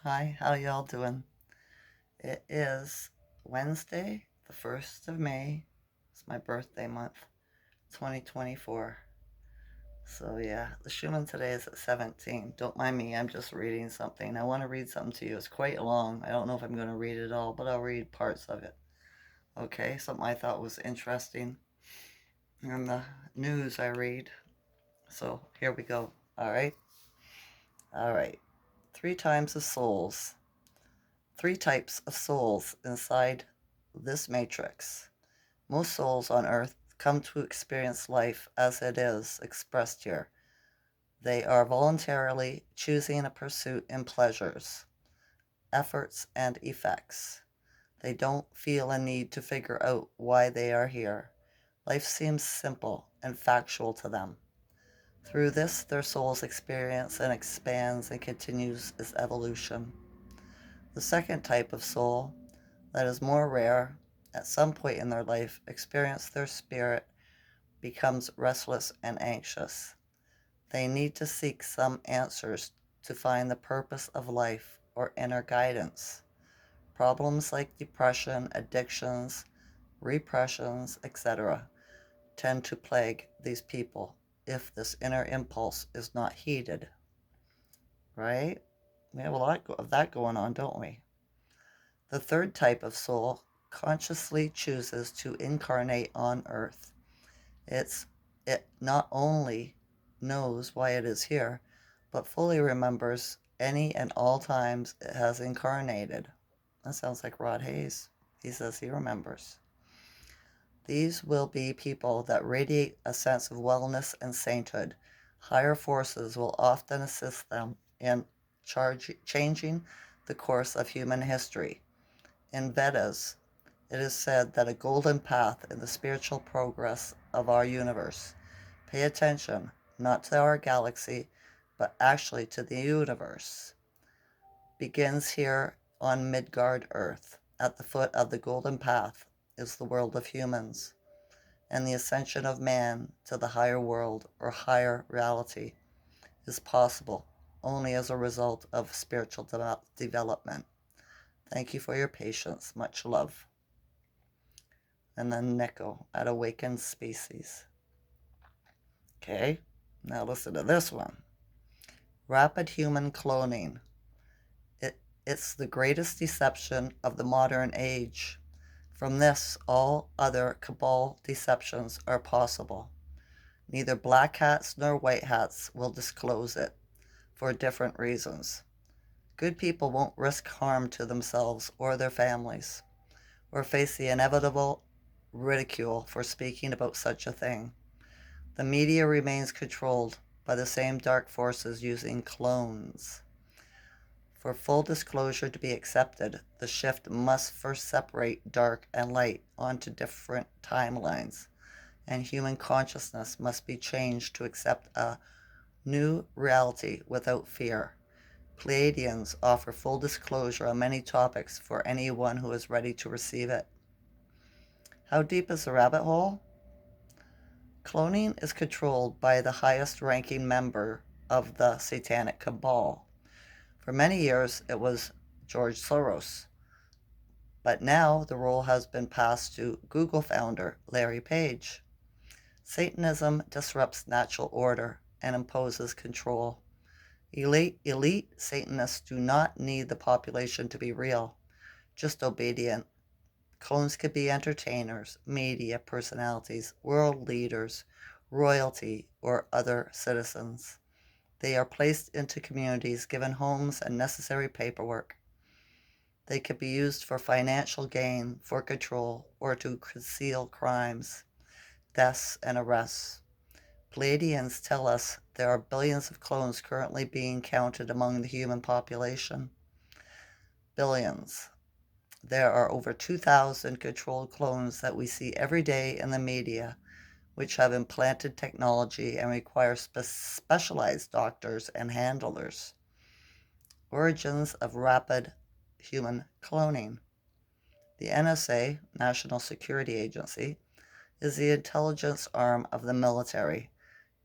Hi, how y'all doing? It is Wednesday, the 1st of May. It's my birthday month, 2024. So yeah, the Schumann today is at 17. Don't mind me, I'm just reading something. I want to read something to you. It's quite long. I don't know if I'm going to read it all, but I'll read parts of it. Okay, something I thought was interesting in the news I read. So here we go. All right. All right. Three times of souls. Three types of souls inside this matrix. Most souls on earth come to experience life as it is expressed here. They are voluntarily choosing a pursuit in pleasures, efforts, and effects. They don't feel a need to figure out why they are here. Life seems simple and factual to them. Through this, their souls experience and expands and continues its evolution. The second type of soul, that is more rare, at some point in their life, experience their spirit becomes restless and anxious. They need to seek some answers to find the purpose of life or inner guidance. Problems like depression, addictions, repressions, etc., tend to plague these people if this inner impulse is not heeded. Right? We have a lot of that going on, don't we? The third type of soul consciously chooses to incarnate on earth. It not only knows why it is here, but fully remembers any and all times it has incarnated. That sounds like Rod Hayes. He says he remembers. These will be people that radiate a sense of wellness and sainthood. Higher forces will often assist them in changing the course of human history. In Vedas, it is said that a golden path in the spiritual progress of our universe. Pay attention, not to our galaxy, but actually to the universe. Begins here on Midgard Earth. At the foot of the golden path is the world of humans, and the ascension of man to the higher world or higher reality is possible only as a result of spiritual development. Thank you for your patience. Much love. And then Neko at Awakened Species. Okay, now listen to this one. Rapid human cloning. It's the greatest deception of the modern age. From this, all other cabal deceptions are possible. Neither black hats nor white hats will disclose it, for different reasons. Good people won't risk harm to themselves or their families, or face the inevitable ridicule for speaking about such a thing. The media remains controlled by the same dark forces using clones. For full disclosure to be accepted, the shift must first separate dark and light onto different timelines, and human consciousness must be changed to accept a new reality without fear. Pleiadians offer full disclosure on many topics for anyone who is ready to receive it. How deep is the rabbit hole? Cloning is controlled by the highest ranking member of the Satanic Cabal. For many years, it was George Soros, but now the role has been passed to Google founder Larry Page. Satanism disrupts natural order and imposes control. Elite Satanists do not need the population to be real, just obedient. Clones could be entertainers, media personalities, world leaders, royalty, or other citizens. They are placed into communities, given homes and necessary paperwork. They could be used for financial gain, for control, or to conceal crimes, deaths, and arrests. Pleiadians tell us there are billions of clones currently being counted among the human population. Billions. There are over 2,000 controlled clones that we see every day in the media, which have implanted technology and require specialized doctors and handlers. Origins of rapid human cloning. The NSA, National Security Agency, is the intelligence arm of the military,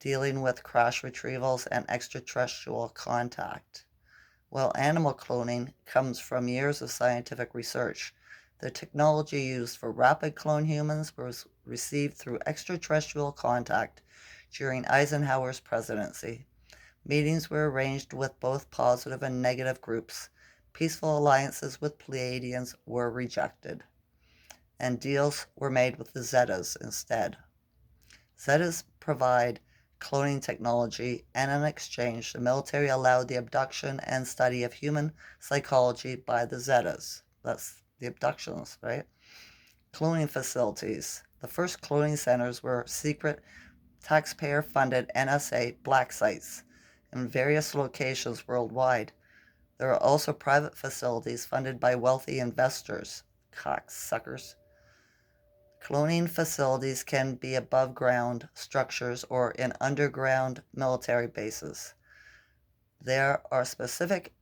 dealing with crash retrievals and extraterrestrial contact. While animal cloning comes from years of scientific research, the technology used for rapid clone humans was received through extraterrestrial contact during Eisenhower's presidency. Meetings were arranged with both positive and negative groups. Peaceful alliances with Pleiadians were rejected, and deals were made with the Zetas instead. Zetas provide cloning technology, and in exchange, the military allowed the abduction and study of human psychology by the Zetas. That's the abductions, right? Cloning facilities. The first cloning centers were secret, taxpayer funded NSA black sites in various locations worldwide. There are also private facilities funded by wealthy investors. Cocksuckers. Cloning facilities can be above ground structures or in underground military bases. There are specific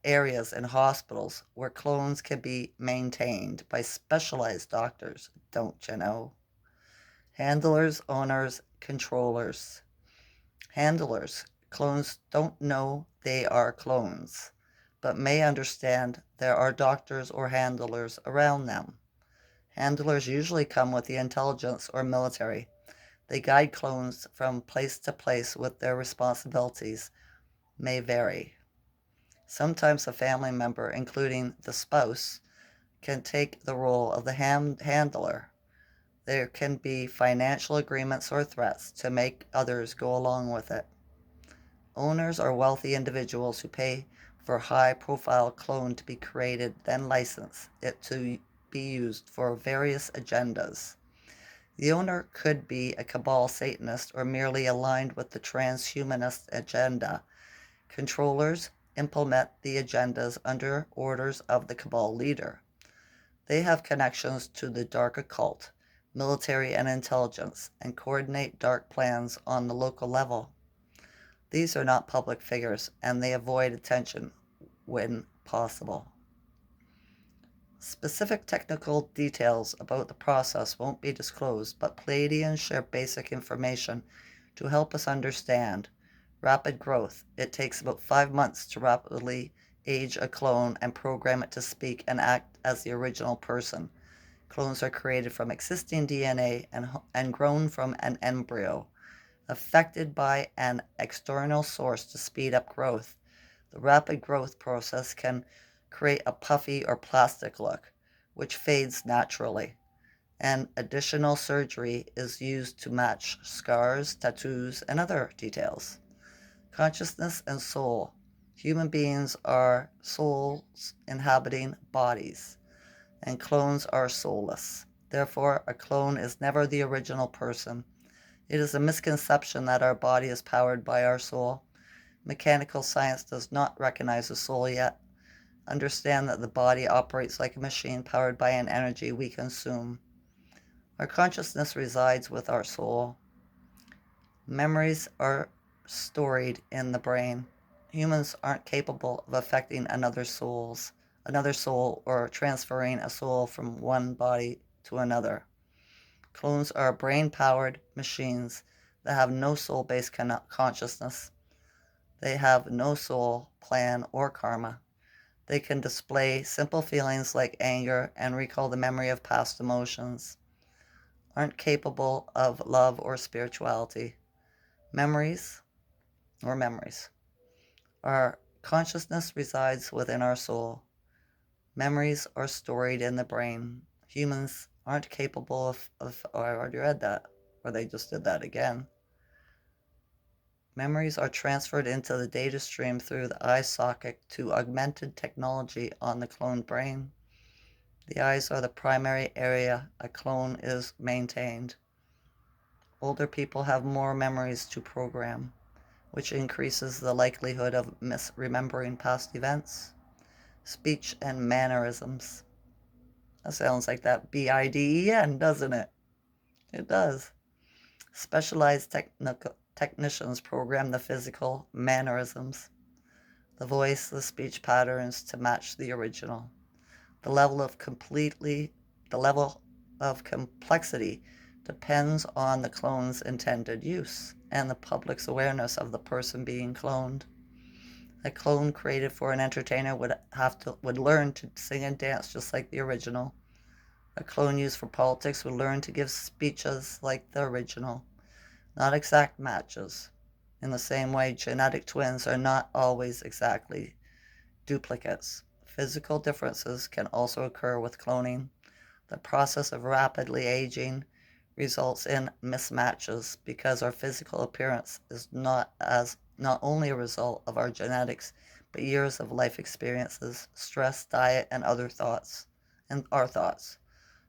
areas in hospitals where clones can be maintained by specialized doctors, don't you know? Handlers, owners, controllers. Handlers. Clones don't know they are clones, but may understand there are doctors or handlers around them. Handlers usually come with the intelligence or military. They guide clones from place to place with their responsibilities may vary. Sometimes a family member, including the spouse, can take the role of the handler. There can be financial agreements or threats to make others go along with it. Owners are wealthy individuals who pay for a high-profile clone to be created, then license it to be used for various agendas. The owner could be a cabal Satanist or merely aligned with the transhumanist agenda. Controllers implement the agendas under orders of the cabal leader. They have connections to the dark occult, military, and intelligence, and coordinate dark plans on the local level. These are not public figures, and they avoid attention when possible. Specific technical details about the process won't be disclosed, but Pleiadians share basic information to help us understand. Rapid growth. It takes about 5 months to rapidly age a clone and program it to speak and act as the original person. Clones are created from existing DNA and grown from an embryo, affected by an external source to speed up growth. The rapid growth process can create a puffy or plastic look, which fades naturally. And additional surgery is used to match scars, tattoos, and other details. Consciousness and soul. Human beings are souls inhabiting bodies, and clones are soulless. Therefore, a clone is never the original person. It is a misconception that our body is powered by our soul. Mechanical science does not recognize the soul yet. Understand that the body operates like a machine powered by an energy we consume. Our consciousness resides with our soul. Memories are stored in the brain. Humans aren't capable of affecting another soul or transferring a soul from one body to another. Clones are brain-powered machines that have no soul-based consciousness. They have no soul, plan, or karma. They can display simple feelings like anger and recall the memory of past emotions. Aren't capable of love or spirituality. Memories. Our consciousness resides within our soul. Memories are stored in the brain. Humans aren't capable of oh, I already read that, or they just did that again. Memories are transferred into the data stream through the eye socket to augmented technology on the cloned brain. The eyes are the primary area a clone is maintained. Older people have more memories to program, which increases the likelihood of misremembering past events. Speech and mannerisms. That sounds like that BIDEN, doesn't it? It does. Specialized technicians program the physical mannerisms, the voice, the speech patterns to match the original. The level of complexity depends on the clone's intended use and the public's awareness of the person being cloned. A clone created for an entertainer would learn to sing and dance just like the original. A clone used for politics would learn to give speeches like the original, not exact matches. In the same way, genetic twins are not always exactly duplicates. Physical differences can also occur with cloning. The process of rapidly aging results in mismatches because our physical appearance is not only a result of our genetics, but years of life experiences, stress, diet, and other thoughts, and our thoughts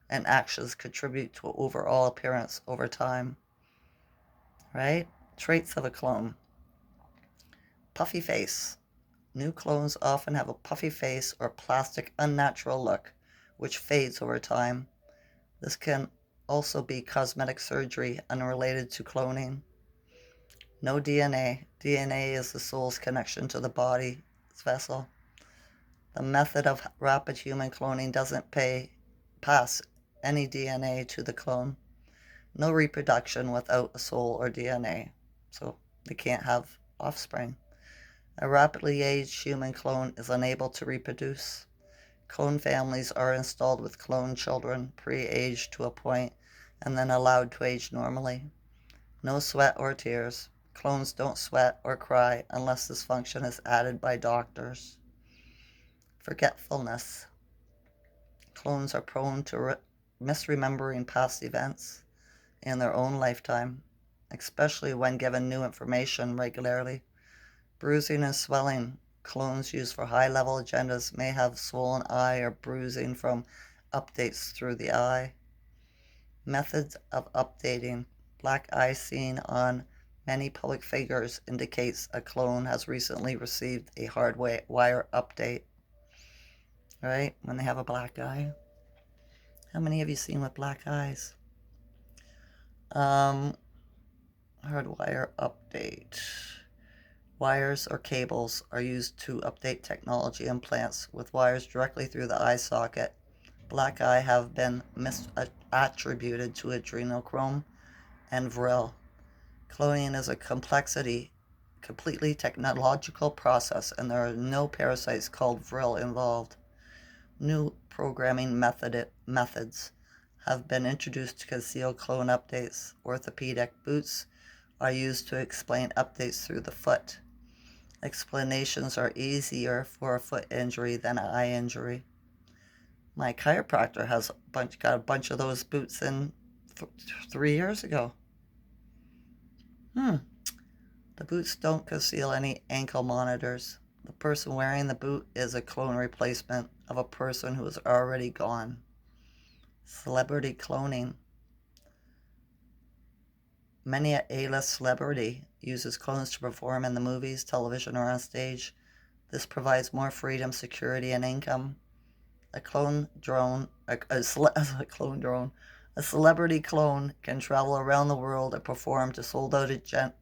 and actions contribute to overall appearance over time. Right? Traits of a clone. Puffy face. New clones often have a puffy face or plastic, unnatural look, which fades over time. This can also be cosmetic surgery unrelated to cloning. No DNA. DNA is the soul's connection to the body's vessel. The method of rapid human cloning doesn't pass any DNA to the clone. No reproduction without a soul or DNA, so they can't have offspring. A rapidly aged human clone is unable to reproduce. Clone families are installed with clone children pre-aged to a point and then allowed to age normally. No sweat or tears. Clones don't sweat or cry unless this function is added by doctors. Forgetfulness. Clones are prone to misremembering past events in their own lifetime, especially when given new information regularly. Bruising and swelling. Clones used for high-level agendas may have swollen eye or bruising from updates through the eye. Methods of updating. Black eye seen on many public figures indicates a clone has recently received a hardwire update. Right? When they have a black eye. How many have you seen with black eyes? Hardwire update. Wires or cables are used to update technology implants with wires directly through the eye socket. Black eye have been misattributed to adrenochrome and vril. Cloning is a completely technological process, and there are no parasites called vril involved. New programming methods have been introduced to conceal clone updates. Orthopedic boots are used to explain updates through the foot. Explanations are easier for a foot injury than an eye injury. My chiropractor got a bunch of those boots in 3 years ago. The boots don't conceal any ankle monitors. The person wearing the boot is a clone replacement of a person who is already gone. Celebrity cloning. Many an A-list celebrity uses clones to perform in the movies, television, or on stage. This provides more freedom, security, and income. A celebrity clone can travel around the world and perform to sold-out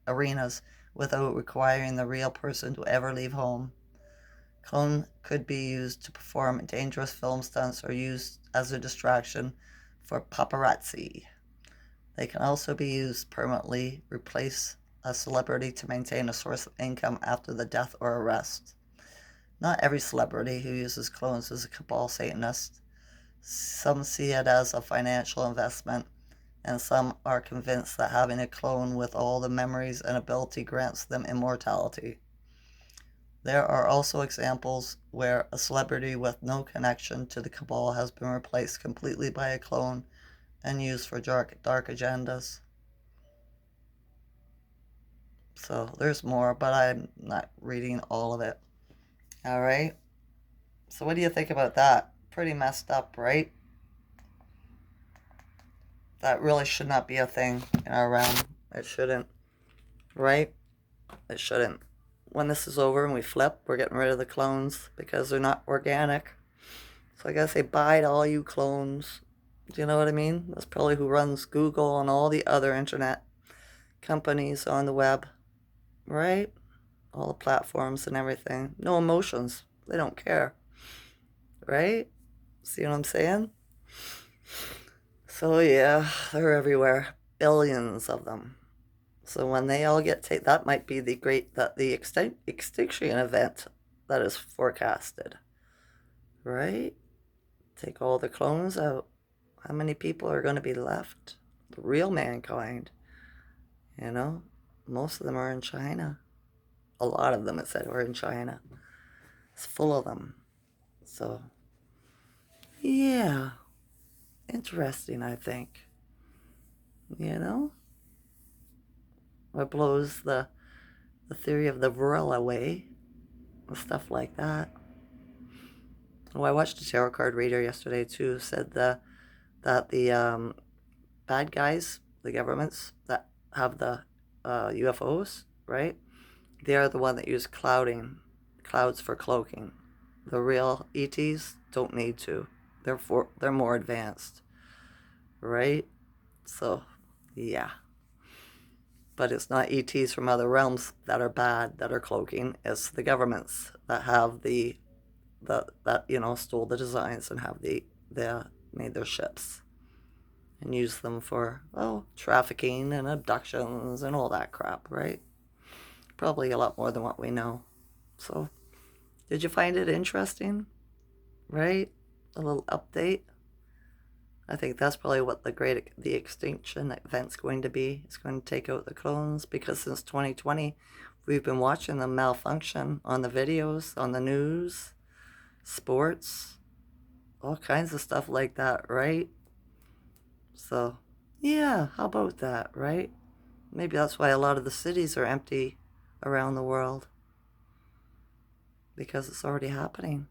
arenas without requiring the real person to ever leave home. Clone could be used to perform dangerous film stunts or used as a distraction for paparazzi. They can also be used permanently, replace a celebrity to maintain a source of income after the death or arrest. Not every celebrity who uses clones is a cabal Satanist. Some see it as a financial investment, and some are convinced that having a clone with all the memories and ability grants them immortality. There are also examples where a celebrity with no connection to the cabal has been replaced completely by a clone and used for dark agendas. So there's more, but I'm not reading all of it. All right. So what do you think about that? Pretty messed up, right? That really should not be a thing in our realm. It shouldn't, right? It shouldn't. When this is over and we flip, we're getting rid of the clones because they're not organic. So I gotta say bye to all you clones. Do you know what I mean? That's probably who runs Google and all the other internet companies on the web, right? All the platforms and everything. No emotions. They don't care, right? See what I'm saying? So yeah, they're everywhere. Billions of them. So when they all get taken, that might be the extinction event that is forecasted, right? Take all the clones out. How many people are going to be left? The real mankind, you know? Most of them are in China. A lot of them, it said, are in China. It's full of them. So, yeah, interesting, I think. You know? What blows the theory of the Varroa away, stuff like that. Oh, I watched a tarot card reader yesterday too. Said that the bad guys, the governments that have the UFOs, right? They are the one that use clouds for cloaking. The real ETs don't need to. They're more advanced, right? So, yeah. But it's not ETs from other realms that are bad that are cloaking. It's the governments that have that stole the designs and have the made their ships and use them for trafficking and abductions and all that crap, right? Probably a lot more than what we know. So, did you find it interesting? Right? A little update. I think that's probably what the extinction event's going to be. It's going to take out the clones because since 2020, we've been watching them malfunction on the videos, on the news, sports, all kinds of stuff like that, right? So, yeah, how about that, right? Maybe that's why a lot of the cities are empty around the world because it's already happening.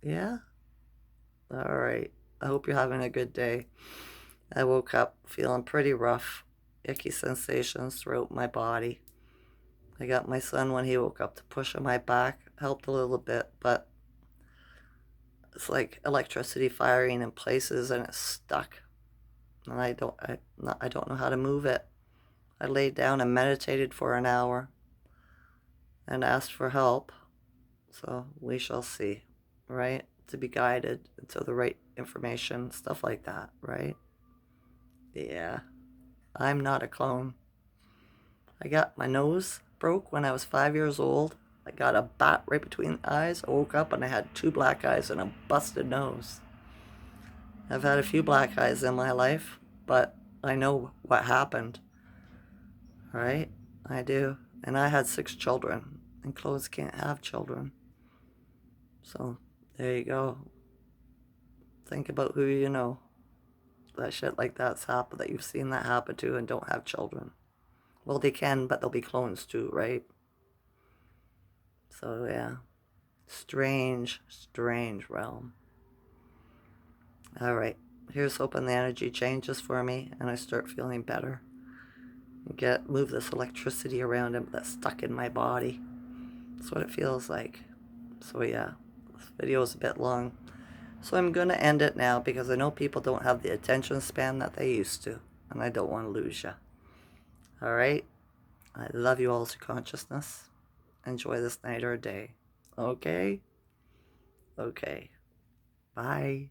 Yeah? All right. I hope you're having a good day. I woke up feeling pretty rough, icky sensations throughout my body. I got my son when he woke up to push on my back, helped a little bit, but it's like electricity firing in places and it's stuck. And I don't know how to move it. I laid down and meditated for an hour and asked for help. So we shall see, right? To be guided to the right information, stuff like that, right? Yeah. I'm not a clone. I got my nose broke when I was 5 years old. I got a bat right between the eyes. I woke up and I had two black eyes and a busted nose. I've had a few black eyes in my life, but I know what happened, right? I do. And I had 6 children, and clones can't have children. So there you go. Think about who you know that shit like that's happened, that you've seen that happen to and don't have children. Well, they can, but they'll be clones too, right? So yeah, strange, strange realm. All right, here's hoping the energy changes for me and I start feeling better. Move this electricity around that's stuck in my body. That's what it feels like. So yeah, this video is a bit long. So I'm going to end it now because I know people don't have the attention span that they used to. And I don't want to lose you. Alright? I love you all to consciousness. Enjoy this night or day. Okay? Okay. Bye.